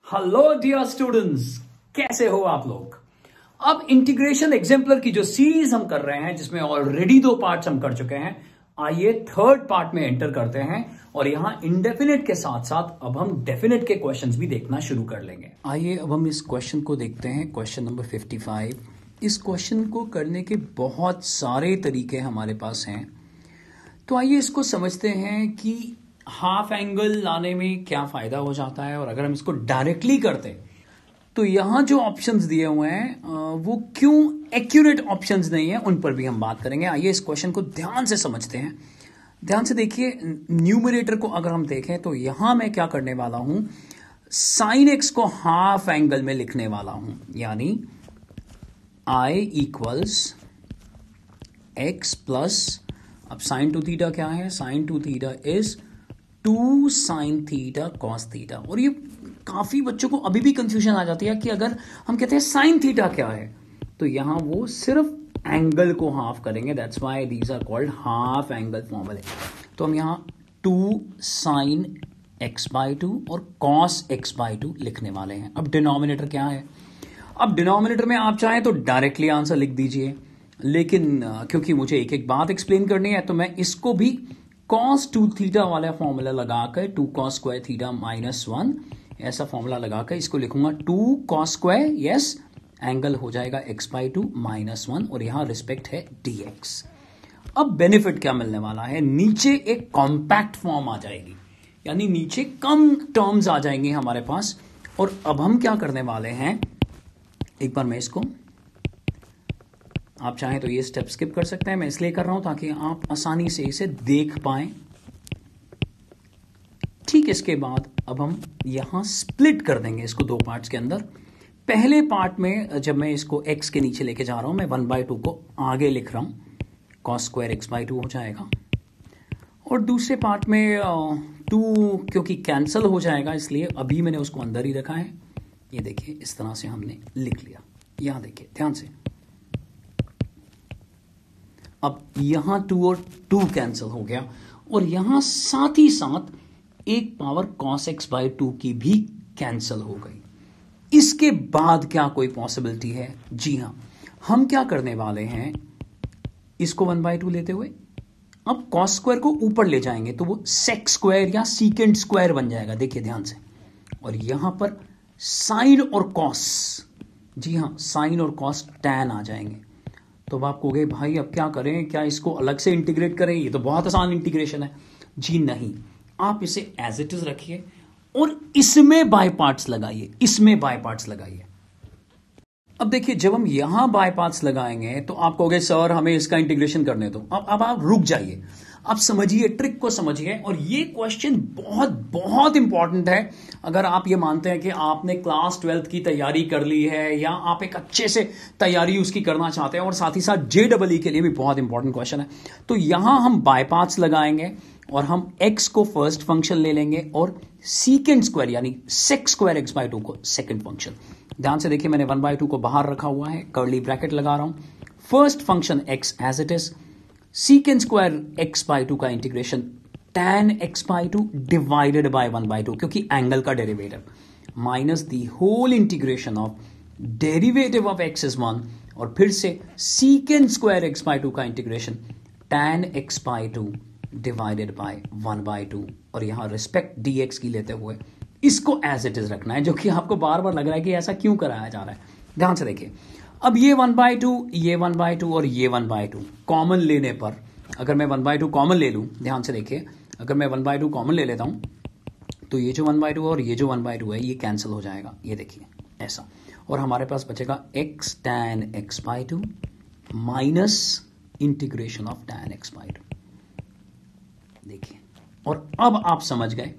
Hello dear students, कैसे हो आप लोग। अब इंटीग्रेशन एग्जाम्पलर की जो सीरीज हम कर रहे हैं, जिसमें ऑलरेडी 2 पार्ट्स हम कर चुके हैं, आइए थर्ड पार्ट में एंटर करते हैं। और यहां इंडेफिनिट के साथ साथ अब हम डेफिनिट के क्वेश्चंस भी देखना शुरू कर लेंगे। आइए अब हम इस क्वेश्चन को देखते हैं, क्वेश्चन नंबर 55। इस क्वेश्चन को करने के बहुत सारे तरीके हमारे पास हैं, तो आइए इसको समझते हैं कि हाफ एंगल लाने में क्या फायदा हो जाता है। और अगर हम इसको डायरेक्टली करते तो यहां जो ऑप्शंस दिए हुए हैं वो क्यों एक्यूरेट ऑप्शंस नहीं है, उन पर भी हम बात करेंगे। आइए इस क्वेश्चन को ध्यान से समझते हैं। ध्यान से देखिए, न्यूमरेटर को अगर हम देखें तो यहां मैं क्या करने वाला हूं, साइन एक्स को हाफ एंगल में लिखने वाला हूं, यानी आई इक्वल्स एक्स प्लस, अब साइन टू थीटा क्या है, sign to theta is 2 sine theta cos theta. और ये काफी बच्चों को अभी भी कंफ्यूजन आ जाती है कि अगर हम कहते हैं साइन थीटा क्या है, तो यहां वो सिर्फ एंगल को हाफ करेंगे, that's why these are called half angle फॉर्मूले। तो हम यहां 2 साइन एक्स बाई 2 और कॉस एक्स बाई 2 लिखने वाले हैं। अब डिनोमिनेटर क्या है, अब डिनोमिनेटर में आप चाहें तो डायरेक्टली आंसर लिख दीजिए, लेकिन क्योंकि मुझे एक एक बात एक्सप्लेन करनी है तो मैं इसको भी cos 2 थीटा वाला फॉर्मूला लगाकर 2 cos स्क्वायर थीटा माइनस 1 ऐसा फॉर्मूला लगाकर इसको लिखूंगा 2 cos स्क्वायर, यस, एंगल हो जाएगा x बाई 2 माइनस 1 और यहां रिस्पेक्ट है dx। अब बेनिफिट क्या मिलने वाला है, नीचे एक कॉम्पैक्ट फॉर्म आ जाएगी, यानी नीचे कम टर्म्स आ जाएंगे हमारे पास। और अब हम क्या करने वाले हैं, एक बार मैं इसको, आप चाहें तो ये स्टेप स्किप कर सकते हैं, मैं इसलिए कर रहा हूं ताकि आप आसानी से इसे देख पाएं। ठीक, इसके बाद अब हम यहां स्प्लिट कर देंगे इसको 2 पार्ट्स के अंदर। पहले पार्ट में जब मैं इसको x के नीचे लेके जा रहा हूं, मैं 1/2 को आगे लिख रहा हूं, cos स्क्वायर एक्स बाई 2 हो जाएगा। और दूसरे पार्ट में 2 क्योंकि कैंसिल हो जाएगा, इसलिए अभी मैंने उसको अंदर ही रखा है। ये देखिए, इस तरह से हमने लिख लिया। यहां देखिए ध्यान से, अब यहां 2 और 2 कैंसिल हो गया, और यहां साथ ही साथ एक पावर cos x बाई 2 की भी कैंसिल हो गई। इसके बाद क्या कोई पॉसिबिलिटी है, जी हां, हम क्या करने वाले हैं, इसको 1/2 लेते हुए अब cos स्क्वायर को ऊपर ले जाएंगे तो वो sec स्क्वायर या सीकेंड स्क्वायर बन जाएगा। देखिए ध्यान से, और यहां पर साइन और cos, जी हां, साइन और cos tan आ जाएंगे। तो अब आप कहोगे भाई अब क्या करें, क्या इसको अलग से इंटीग्रेट करें, ये तो बहुत आसान इंटीग्रेशन है। जी नहीं, आप इसे एज इट इज रखिए और इसमें बाय पार्ट्स लगाइए, इसमें बाय पार्ट्स लगाइए। अब देखिए, जब हम यहां बाय पार्ट्स लगाएंगे तो आप कहोगे सर हमें इसका इंटीग्रेशन करने दो। अब आप रुक जाइए, आप समझिए, ट्रिक को समझिए। और ये क्वेश्चन बहुत बहुत इंपॉर्टेंट है। अगर आप ये मानते हैं कि आपने क्लास 12th की तैयारी कर ली है, या आप एक अच्छे से तैयारी उसकी करना चाहते हैं, और साथ ही साथ JEE के लिए भी बहुत इंपॉर्टेंट क्वेश्चन है, तो यहां हम बाय पार्ट्स लगाएंगे और हम x को फर्स्ट फंक्शन ले लेंगे और सीकेंड स्क्वायर यानी sec स्क्वायर एक्स बाई 2 को सेकंड फंक्शन। ध्यान से देखिए, मैंने 1/2 को बाहर रखा हुआ है, कर्ली ब्रैकेट लगा रहा हूं, first function x as it is, secant square x by 2 का integration tan x by 2 divided by 1/2, क्योंकि एंगल का derivative, minus the whole integration of derivative of x is 1, और फिर से सीकेंड स्क्वायर एक्स बाई 2 का integration tan x by 2 divided by 1/2, और यहां respect dx की लेते हुए इसको एज इट इज रखना है, जो कि आपको बार बार लग रहा है कि ऐसा क्यों कराया जा रहा है। ध्यान से देखिए, अब ये 1/2, ये 1/2 और ये 1/2 कॉमन लेने पर, अगर मैं 1/2 कॉमन ले लूं, ध्यान से देखिए, अगर मैं 1/2 कॉमन ले लेता हूं तो ये जो 1/2 और ये जो 1/2 है ये कैंसिल हो जाएगा, ये देखिए ऐसा, और हमारे पास बचेगा x tan x by 2 minus integration of tan x by 2। देखिए, और अब आप समझ गए।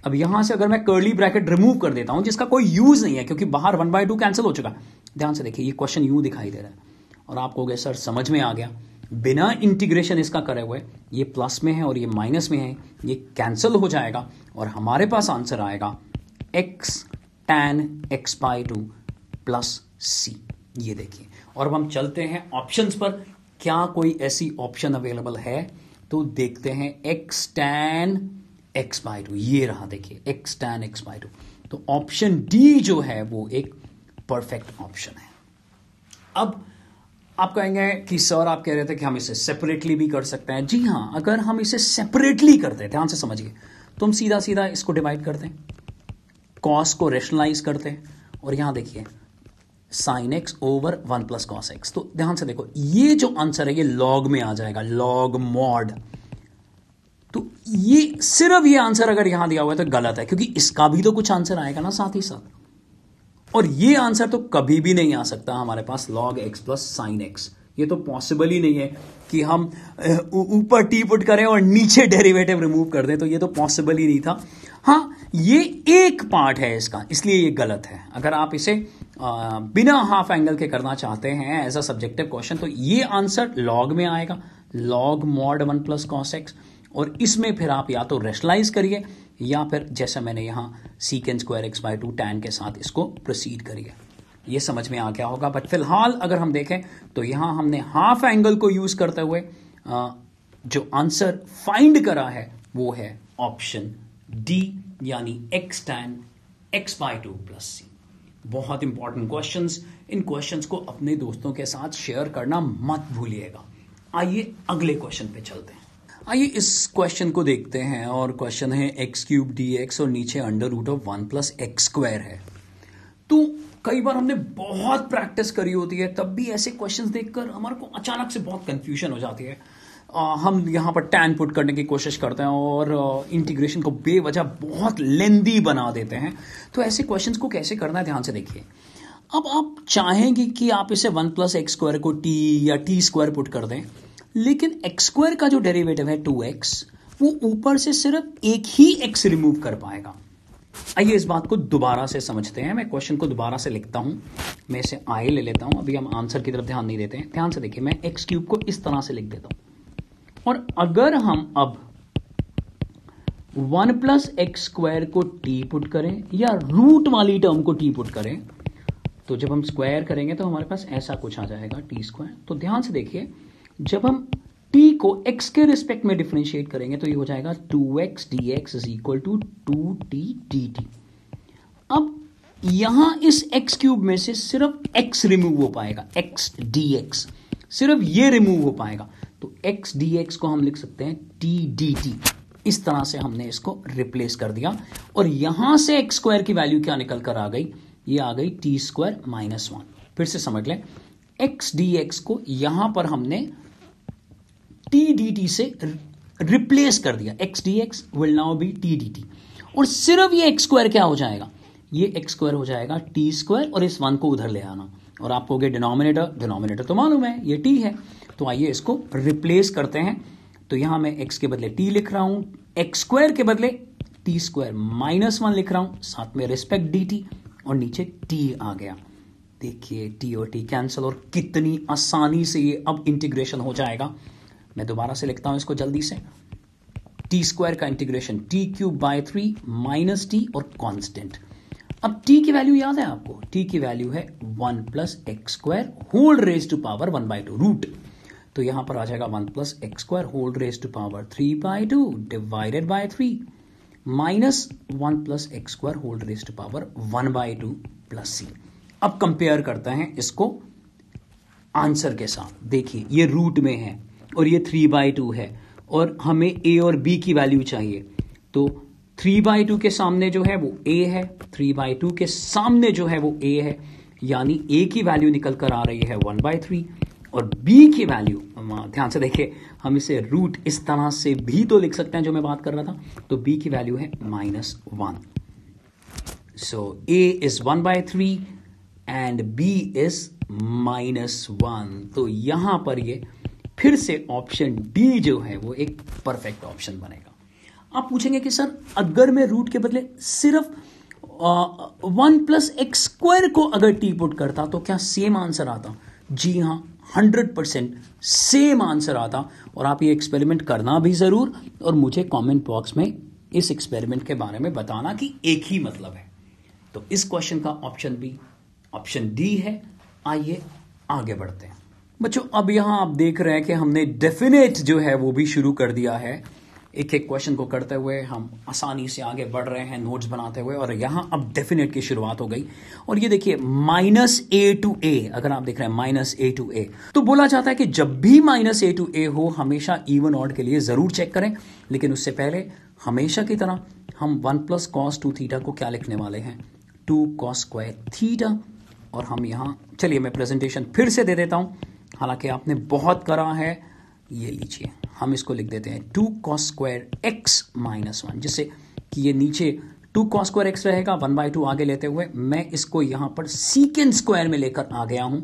अब यहां से अगर मैं कर्ली ब्रैकेट रिमूव कर देता हूं, जिसका कोई यूज नहीं है क्योंकि बाहर 1/2 कैंसिल हो चुका, ध्यान से देखिए, ये क्वेश्चन यूं दिखाई दे रहा है, और आप कहोगे सर समझ में आ गया, बिना इंटीग्रेशन इसका करे हुए, ये प्लस में है और ये माइनस में है, ये कैंसिल हो जाएगा और हमारे पास आंसर आएगा x tan x by 2 plus c। ये देखिए, और अब हम चलते हैं ऑप्शंस पर, क्या कोई ऐसी ऑप्शन अवेलेबल है, तो देखते हैं x tan x बाई 2, ये रहा देखिए x tan x बाई 2। तो ऑप्शन डी जो है वो एक परफेक्ट ऑप्शन है। अब आप कहेंगे कि सर आप कह रहे थे कि हम इसे सेपरेटली भी कर सकते हैं। जी हां, अगर हम इसे सेपरेटली करते हैं, ध्यान से समझिए, तो हम सीधा सीधा इसको डिवाइड करते हैं, कॉस को रेशनलाइज करते हैं, और यहां देखिए sine x over 1 plus cos x. तो ध्यान से देखो, ये जो आंसर है ये लॉग में आ जाएगा, लॉग मॉड। तो ये सिर्फ ये आंसर अगर यहां दिया हुआ है तो गलत है, क्योंकि इसका भी तो कुछ आंसर आएगा ना साथ ही साथ, और ये आंसर तो कभी भी नहीं आ सकता हमारे पास log x plus sine x. ये तो पॉसिबल ही नहीं है कि हम ऊपर टी पुट करें और नीचे डेरिवेटिव रिमूव कर दें, तो ये तो पॉसिबल ही नहीं था। हाँ, ये एक पार्ट है इसका, इसलिए ये गलत है। अगर आप इसे बिना हाफ एंगल के करना चाहते हैं एज अ सब्जेक्टिव क्वेश्चन, तो ये आंसर लॉग में आएगा, log mod 1 plus cos x, और इसमें फिर आप या तो रेशनलाइज करिए या फिर जैसा मैंने यहां secant square x by 2 tan के साथ इसको प्रोसीड करिए। ये समझ में आ गया होगा। बट फिलहाल अगर हम देखें तो यहां हमने हाफ एंगल को यूज करते हुए जो आंसर फाइंड करा है वो है ऑप्शन डी, यानी x tan x by 2 plus C. बहुत इंपॉर्टेंट क्वेश्चंस, इन क्वेश्चंस को अपने दोस्तों के साथ शेयर करना मत भूलिएगा। आइए अगले क्वेश्चन पे चलते हैं। आइए इस क्वेश्चन को देखते हैं, और क्वेश्चन है एक्स क्यूब डी एक्स और नीचे under root of 1 plus x square है। तो कई बार हमने बहुत प्रैक्टिस करी होती है, तब भी ऐसे क्वेश्चंस देखकर हमारे को अचानक से बहुत कंफ्यूजन हो जाती है। हम यहाँ पर टैन पुट करने की कोशिश करते हैं और इंटीग्रेशन को बेवजह बहुत लेंदी बना देते हैं। तो ऐसे क्वेश्चंस को कैसे करना है, ध्यान से देखिए। अब आप चाहेंगे कि आप इसे 1 प्लस एक्स स्क्वायर को टी या टी स्क्वायर पुट कर दें, लेकिन एक्स स्क्वायर का जो डेरिवेटिव है 2x, वो ऊपर से सिर्फ एक ही x रिमूव कर पाएगा। आइए इस बात को दोबारा से समझते हैं। मैं क्वेश्चन को दोबारा से लिखता हूं, मैं इसे आई ले लेता हूं। अभी हम आंसर की तरफ ध्यान नहीं देते हैं। ध्यान से देखिए, मैं एक्स क्यूब को इस तरह से लिख देता हूं, और अगर हम अब 1 प्लस एक्स स्क्वायर को टी पुट करें या रूट वाली टर्म को टी पुट करें, तो जब हम स्क्वायर करेंगे तो हमारे पास ऐसा कुछ आ जाएगा टी स्क्वायर। तो ध्यान से देखिए, जब हम t को x के रिस्पेक्ट में डिफरेंशिएट करेंगे तो ये हो जाएगा 2x dx is equal to 2t dt। अब यहां इस x क्यूब में से सिर्फ x रिमूव हो पाएगा, x dx सिर्फ ये रिमूव हो पाएगा। तो x dx को हम लिख सकते हैं t dt। इस तरह से हमने इसको रिप्लेस कर दिया, और यहां से x स्क्वायर की वैल्यू क्या निकल कर आ गई, ये आ गई t स्क्वायर माइनस 1। फिर से समझ लें, x dx को यहां पर हमने t dt से रिप्लेस कर दिया, x dx will now be t dt, और सिर्फ ये x स्क्वायर क्या हो जाएगा, ये x स्क्वायर हो जाएगा t स्क्वायर, और इस 1 को उधर ले आना, और आप कहोगे डिनोमिनेटर तो मालूम है ये t है। तो आइए इसको रिप्लेस करते हैं। तो यहां मैं x के बदले t लिख रहा हूं, x स्क्वायर के बदले t स्क्वायर माइनस 1 लिख रहा हूं, साथ में रिस्पेक्ट dt, और नीचे t आ गया। देखिए t और t कैंसिल, और कितनी आसानी से ये अब इंटीग्रेशन हो जाएगा। मैं दोबारा से लिखता हूं इसको जल्दी से। टी स्क्वायर का integration T cube by 3 minus T और कांस्टेंट। अब टी की वैल्यू याद है आपको, टी की वैल्यू है 1 plus x square whole raise to power 1/2 root. तो यहां पर आ जाएगा 1 plus x square whole raise to power 3/2 divided by 3 minus 1 plus x square whole raise to power 1/2 plus C. अब कंपेयर करते हैं इसको आंसर के साथ। देखिए ये रूट में है और ये 3/2 है, और हमें a और b की वैल्यू चाहिए। तो 3/2 के सामने जो है वो a है, 3/2 के सामने जो है वो a है, यानी a की वैल्यू निकल कर आ रही है 1/3, और b की वैल्यू, ध्यान से देखिए, हम इसे रूट इस तरह से भी तो लिख सकते हैं जो मैं बात कर रहा था। तो b की वैल्यू है -1। सो a is 1/3 and b is -1। तो यहां पर ये फिर से ऑप्शन डी जो है वो एक परफेक्ट ऑप्शन बनेगा। आप पूछेंगे कि सर अगर मैं रूट के बदले सिर्फ 1 प्लस एक्स स्क्वायर को अगर टी पुट करता तो क्या सेम आंसर आता? जी हाँ, 100% सेम आंसर आता। और आप ये एक्सपेरिमेंट करना भी जरूर, और मुझे कमेंट बॉक्स में इस एक्सपेरिमेंट के बारे में बताना कि एक ही मतलब है। तो इस क्वेश्चन का ऑप्शन बी, ऑप्शन डी है। आइए आगे बढ़ते हैं बच्चों। अब यहां आप देख रहे हैं कि हमने डेफिनेट जो है वो भी शुरू कर दिया है। एक एक क्वेश्चन को करते हुए हम आसानी से आगे बढ़ रहे हैं नोट्स बनाते हुए, और यहां अब डेफिनेट की शुरुआत हो गई। और ये देखिए -a to a, अगर आप देख रहे हैं -a to a, तो बोला जाता है कि जब भी -a to a हो हमेशा इवन ऑड के लिए जरूर चेक करें। लेकिन उससे पहले हमेशा की तरह हम 1 + cos 2 थीटा को क्या लिखने वाले हैं, 2 cos स्क्वायर थीटा। और हम यहां, चलिए मैं प्रेजेंटेशन फिर से दे देता हूं, हालांकि आपने बहुत करा है। ये लीजिए, हम इसको लिख देते हैं 2 cos स्क्वायर x - 1, जिससे कि ये नीचे 2 cos स्क्वायर x रहेगा, 1/2 आगे लेते हुए मैं इसको यहां पर सीकेंड स्क्वायर में लेकर आ गया हूं,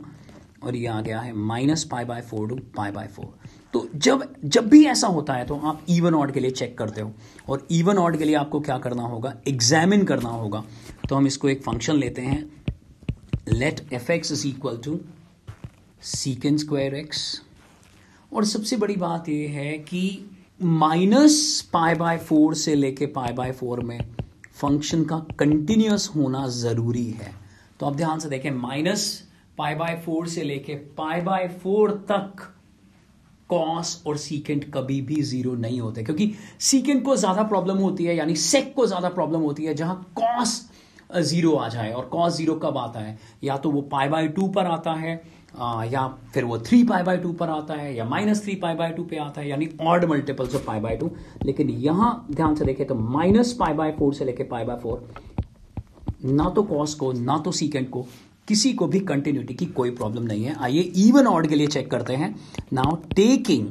और ये आ गया है -π/4 to π/4। तो जब भी ऐसा होता है तो आप इवन ऑड के लिए चेक करते हो, और इवन ऑड के लिए आपको क्या करना होगा, एग्जामिन करना होगा। तो हम इसको एक फंक्शन लेते हैं, let fx = secant square x। और सबसे बड़ी बात यह है कि -π/4 से लेके π/4 में फंक्शन का कंटिन्यूअस होना जरूरी है। तो आप ध्यान से देखें, -π/4 से लेके π/4 तक कॉस और सीकेंट कभी भी 0 नहीं होते, क्योंकि सीकेंट को ज्यादा प्रॉब्लम होती है, यानी सेक को ज्यादा प्रॉब्लम होती है जहां कॉस 0 आ जाए। और कॉस 0 कब आता है, या तो वो π/2 पर आता है, या फिर वो 3π/2 पर आता है, या -3π/2 पे आता है, यानी ऑड मल्टीपल्स ऑफ π/2। लेकिन यहां ध्यान से देखें तो -π/4 से लेके π/4 ना तो कॉस को ना तो सीकेंट को किसी को भी कंटिन्यूटी की कोई प्रॉब्लम नहीं है। आइए इवन ऑड के लिए चेक करते हैं। नाउ टेकिंग,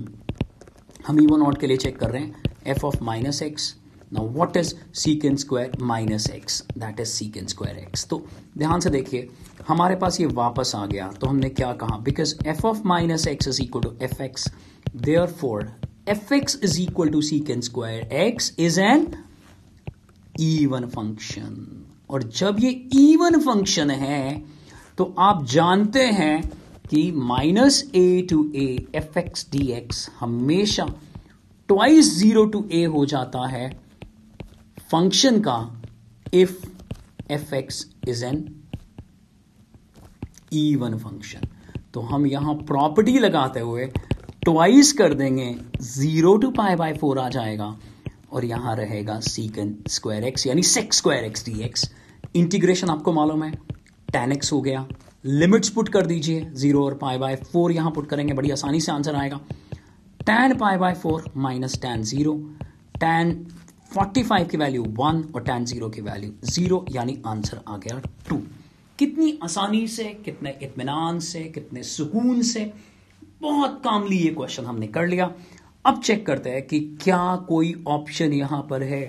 हम इवन ऑड के लिए चेक कर रहे हैं f of -x। Now what is secant square -x, that is secant square x। तो ध्यान से देखिए, हमारे पास ये वापस आ गया। तो हमने क्या कहा, because f of -x is equal to fx, therefore fx is equal to secant square x is an even function। और जब ये इवन फंक्शन है तो आप जानते हैं कि -a to a fx dx हमेशा twice 0 to a हो जाता है फंक्शन का, if fx is an even function. तो हम यहां प्रॉपर्टी लगाते हुए ट्वाइस कर देंगे, 0 to π/4 आ जाएगा, और यहां रहेगा सीकेंट स्क्वायर x, यानी sec square x dx। Integration आपको मालूम है, tan x हो गया। लिमिट्स पुट कर दीजिए, 0 और π/4 यहां पुट करेंगे, बड़ी आसानी से आंसर आएगा। tan π/4 - tan 0, tan 45 की वैल्यू 1 और tan 0 की वैल्यू 0, यानी आंसर आ गया 2। कितनी आसानी से, कितने इत्मीनान से, कितने सुकून से, बहुत कामली ये क्वेश्चन हमने कर लिया। अब चेक करते हैं कि क्या कोई ऑप्शन यहां पर है।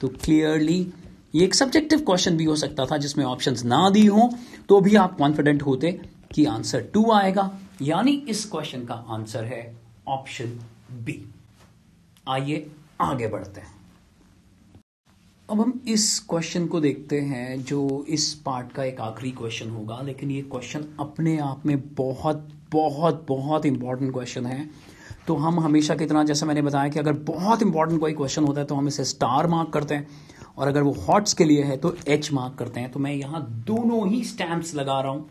तो क्लियरली ये एक सब्जेक्टिव क्वेश्चन भी हो सकता था जिसमें ऑप्शंस ना दी हो, तो भी आप कॉन्फिडेंट होते कि आंसर 2 आएगा, यानी इस क्वेश्चन का आंसर है ऑप्शन बी। आइए आगे बढ़ते हैं। अब हम इस क्वेश्चन को देखते हैं, जो इस पार्ट का एक आखिरी क्वेश्चन होगा, लेकिन ये क्वेश्चन अपने आप में बहुत बहुत बहुत इंपॉर्टेंट क्वेश्चन है। तो हम हमेशा की तरह, जैसे मैंने बताया कि अगर बहुत इंपॉर्टेंट कोई क्वेश्चन होता है तो हम इसे स्टार मार्क करते हैं, और अगर वो हॉट्स के लिए है तो एच मार्क करते हैं। तो मैं यहां दोनों ही स्टैंप्स लगा रहा हूं,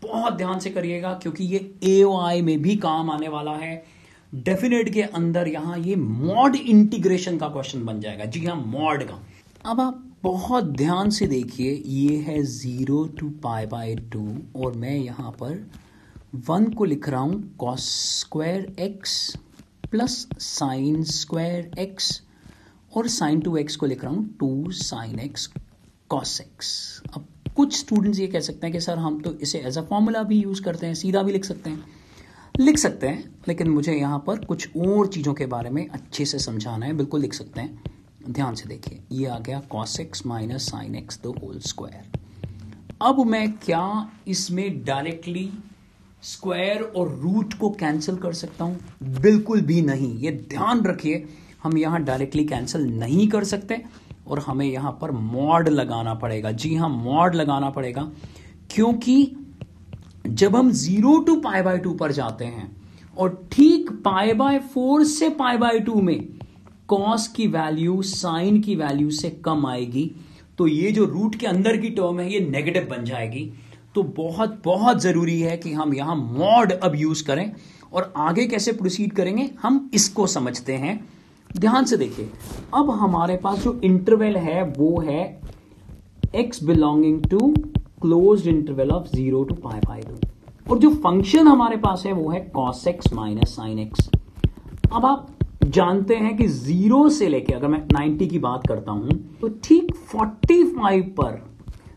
बहुत ध्यान से करिएगा, क्योंकि ये AOI में भी काम आने वाला है। डेफिनेट के अंदर यहां ये मॉड इंटीग्रेशन का क्वेश्चन बन जाएगा। जी हाँ, मॉड का। अब आप बहुत ध्यान से देखिए, ये है 0 to π/2, और मैं यहां पर 1 को लिख रहा हूं cos square x plus sine square x, और sin 2x को लिख रहा हूं 2 sin x cos x। अब कुछ स्टूडेंट्स ये कह सकते हैं कि सर हम तो इसे एज अ फॉर्मूला भी यूज करते हैं, सीधा भी लिख सकते हैं, लेकिन मुझे यहां पर कुछ और चीजों के बारे में अच्छे से समझाना है। बिल्कुल लिख सकते हैं, ध्यान से देखिए, ये आ गया cos x minus sine x the whole square. अब मैं क्या इसमें डायरेक्टली स्क्वायर और रूट को कैंसिल कर सकता हूं? बिल्कुल भी नहीं। ये ध्यान रखिए, हम यहां डायरेक्टली कैंसिल नहीं कर सकते, और हमें यहां पर मॉड लगाना पड़ेगा। जी हां, मॉड लगाना पड़ेगा, क्योंकि जब हम 0 to π/2 पर जाते हैं और ठीक π/4 से π/2 में कॉस की वैल्यू साइन की वैल्यू से कम आएगी, तो ये जो रूट के अंदर की टर्म है ये नेगेटिव बन जाएगी। तो बहुत बहुत जरूरी है कि हम यहां मॉड अब यूज करें। और आगे कैसे प्रोसीड करेंगे हम इसको समझते हैं। ध्यान से देखिए, अब हमारे पास जो इंटरवल है वो है x belonging to closed interval of 0 to π/2, और जो फंक्शन हमारे पास है वो है cos x minus sin x। अब आप जानते हैं कि 0 से लेके, अगर मैं 90 की बात करता हूं तो ठीक 45 पर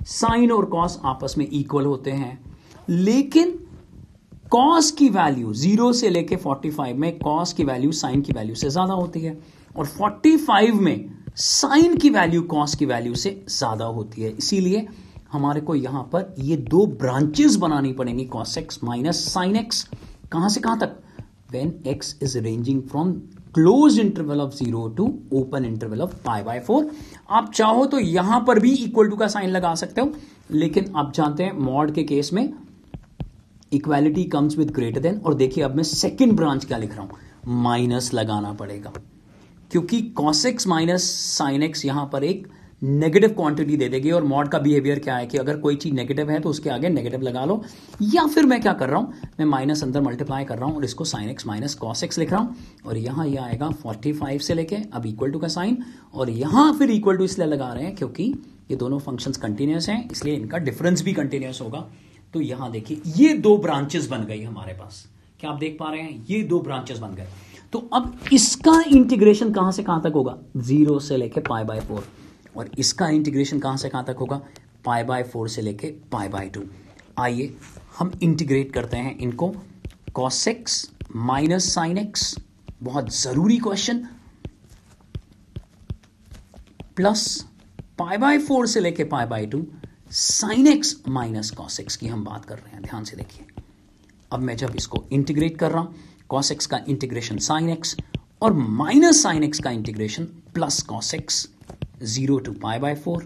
साइन और कॉस आपस में इक्वल होते हैं, लेकिन कॉस की वैल्यू 0 से लेके 45 में कॉस की वैल्यू साइन की वैल्यू से ज्यादा होती है, और 45 में साइन की वैल्यू कॉस की वैल्यू से ज्यादा होती है। इसीलिए हमारे को यहां पर ये दो ब्रांचेस बनानी पड़ेंगी, cos x minus sine x। कहां से कहां तक? when x is ranging from closed interval of 0 to open interval of π/4। आप चाहो तो यहां पर भी इक्वल टू का साइन लगा सकते हो, लेकिन आप जानते हैं मॉड के केस में equality comes with greater than. और देखिए अब मैं सेकेंड ब्रांच क्या लिख रहा हूं, माइनस लगाना पड़ेगा, क्योंकि cos x minus sine x यहां पर एक नेगेटिव क्वांटिटी दे देगी। और मॉड का बिहेवियर क्या है कि अगर कोई चीज नेगेटिव है तो उसके आगे नेगेटिव लगा लो, या फिर मैं क्या कर रहा हूं, मैं माइनस अंदर मल्टीप्लाई कर रहा हूं और इसको sine x minus cos x लिख रहा हूं, और यहां यह आएगा 45 से लेके अब इक्वल टू का साइन, और यहां फिर इक्वल टू इसलिए लगा रहे हैं क्योंकि ये दोनों फंक्शंस कंटिन्यूअस हैं, इसलिए इनका डिफरेंस भी कंटिन्यूअस होगा। तो यहां देखिए ये दो ब्रांचेस बन गई हमारे पास, क्या आप देख पा रहे हैं, ये दो ब्रांचेस बन गए। तो अब इसका इंटीग्रेशन कहां से कहां तक होगा, 0 से लेके π/4, और इसका इंटीग्रेशन कहां से कहां तक होगा, π/4 से लेके π/2। आइए हम इंटीग्रेट करते हैं इनको, cos x minus sine x, बहुत जरूरी क्वेश्चन, प्लस π/4 से लेके π/2 sine x minus cos x की हम बात कर रहे हैं। ध्यान से देखिए, अब मैं जब इसको इंटीग्रेट कर रहा हूं, cos x का इंटीग्रेशन साइन x और माइनस साइन x का integration plus cos x 0 to π/4।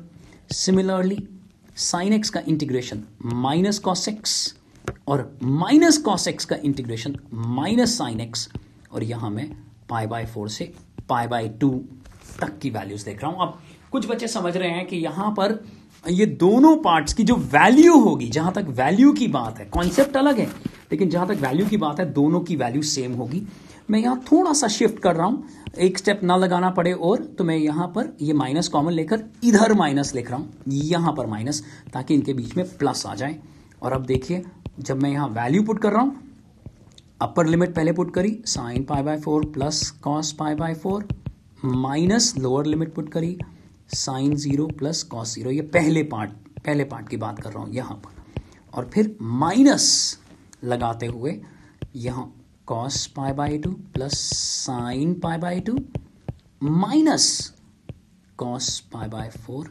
Similarly sine x का इंटीग्रेशन माइनस cos x और माइनस cos x का इंटीग्रेशन माइनस साइन x, और यहां मैं π/4 से π/2 तक की वैल्यूज देख रहा हूं। अब कुछ बच्चे समझ रहे हैं कि यहां पर ये दोनों पार्ट्स की जो वैल्यू होगी, जहां तक वैल्यू की बात है, कॉन्सेप्ट अलग है लेकिन जहां तक वैल्यू की बात है दोनों की वैल्यू सेम होगी। मैं यहां थोड़ा सा शिफ्ट कर रहा हूं, एक स्टेप ना लगाना पड़े, और तो मैं यहां पर ये माइनस कॉमन लेकर इधर माइनस लिख रहा हूं, यहां पर माइनस, ताकि इनके बीच में प्लस आ जाए। और अब देखिए जब मैं यहां वैल्यू पुट कर रहा हूं, अपर लिमिट पहले पुट करी sine π/4 plus cos π/4, minus lower limit put करी साइन 0 प्लस कॉस 0, ये पहले पार्ट की बात कर रहा हूं यहां पर, और फिर माइनस लगाते हुए यहां cos π/2 plus sine π/2 minus cos π/4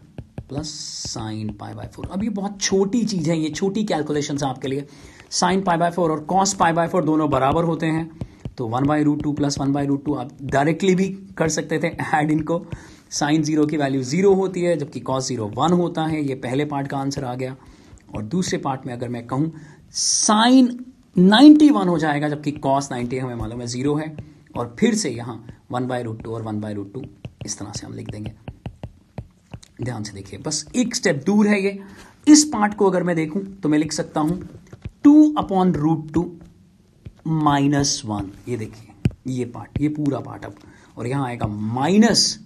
plus sine π/4। अब ये बहुत छोटी चीज है, ये छोटी कैलकुलेशन है आपके लिए। साइन π/4 और cos π/4 दोनों बराबर होते हैं, तो 1/√2 प्लस 1/√2 आप डायरेक्टली भी कर सकते थे ऐड इनको। साइन 0 की वैल्यू 0 होती है जबकि cos 0 1 होता है, ये पहले पार्ट का आंसर आ गया। और दूसरे पार्ट में अगर मैं कहूं साइन 90 1 हो जाएगा जबकि cos 90 हमें मालूम है 0 है, और फिर से यहां 1/√2 और 1/√2 इस तरह से हम लिख देंगे। ध्यान से देखिए, बस एक स्टेप दूर है ये। इस पार्ट को अगर मैं देखूं तो मैं लिख सकता हूं 2/√2 माइनस 1, ये देखिए ये पार्ट, ये पूरा पार्ट अब, और यहां आएगा -1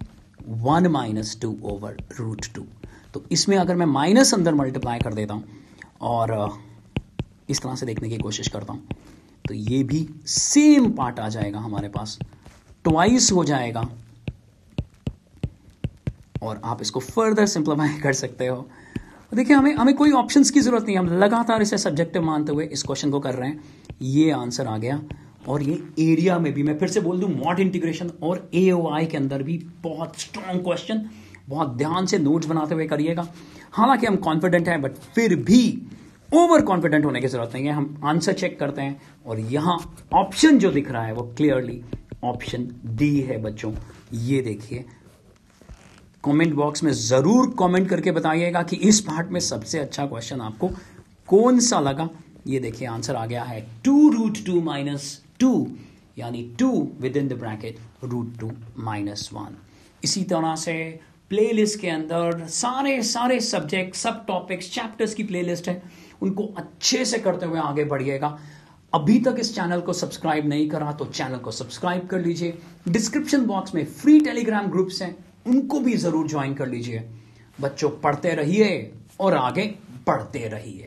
- 2/√2। तो इसमें अगर मैं माइनस अंदर मल्टीप्लाई कर देता हूं और इस तरह से देखने की कोशिश करता हूं, तो ये भी सेम पार्ट आ जाएगा हमारे पास, ट्वाइस हो जाएगा, और आप इसको फर्दर सिंप्लीफाई कर सकते हो। देखिए हमें कोई ऑप्शंस की जरूरत नहीं, हम लगातार इसे सब्जेक्टिव मानते हुए इस क्वेश्चन को कर रहे हैं। ये आंसर आ गया, और ये एरिया में भी मैं फिर से बोल दूं, मॉड इंटीग्रेशन और AOI के अंदर भी बहुत स्ट्रॉन्ग क्वेश्चन, बहुत ध्यान से नोट्स बनाते हुए करिएगा। हालांकि हम कॉन्फिडेंट हैं, बट फिर भी ओवर कॉन्फिडेंट होने की जरूरत नहीं है। हम आंसर चेक करते हैं, और यहां ऑप्शन जो दिख रहा है वो क्लियरली ऑप्शन डी है बच्चों। ये देखिए, कमेंट बॉक्स में जरूर कमेंट करके बताइएगा कि इस पार्ट में सबसे अच्छा क्वेश्चन आपको कौन सा लगा। ये देखिए आंसर आ गया है 2√2 - 2, यानी 2 विद इन द ब्रैकेट √2 - 1। इसी तरह से प्लेलिस्ट के अंदर सारे सब्जेक्ट, सब टॉपिक्स, चैप्टर्स की प्लेलिस्ट है, उनको अच्छे से करते हुए आगे बढ़िएगा। अभी तक इस चैनल को सब्सक्राइब नहीं करा तो चैनल को सब्सक्राइब कर लीजिए। डिस्क्रिप्शन बॉक्स में फ्री टेलीग्राम ग्रुप्स हैं, उनको भी जरूर ज्वाइन कर लीजिए। बच्चों, पढ़ते रहिए और आगे बढ़ते रहिए।